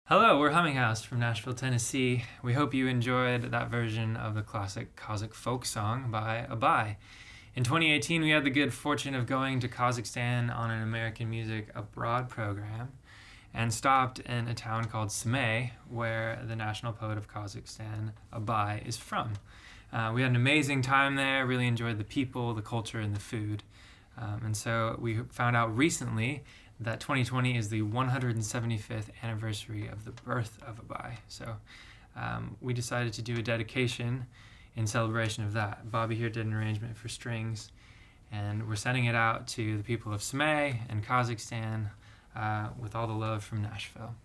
Hello, we're Humming House from Nashville, Tennessee. We hope you enjoyed that version of the classic Kazakh folk song by Abai. In 2018, we had the good fortune of going to Kazakhstan on an American Music Abroad program and stopped in a town called Semey, where the national poet of Kazakhstan, Abai, is from. We had an amazing time there, really enjoyed the people, the culture, and the food. And so we found out recently that 2020 is the 175th anniversary of the birth of Abai. So we decided to do a dedication in celebration of that. Bobby here did an arrangement for strings, and we're sending it out to the people of Semey and Kazakhstan with all the love from Nashville.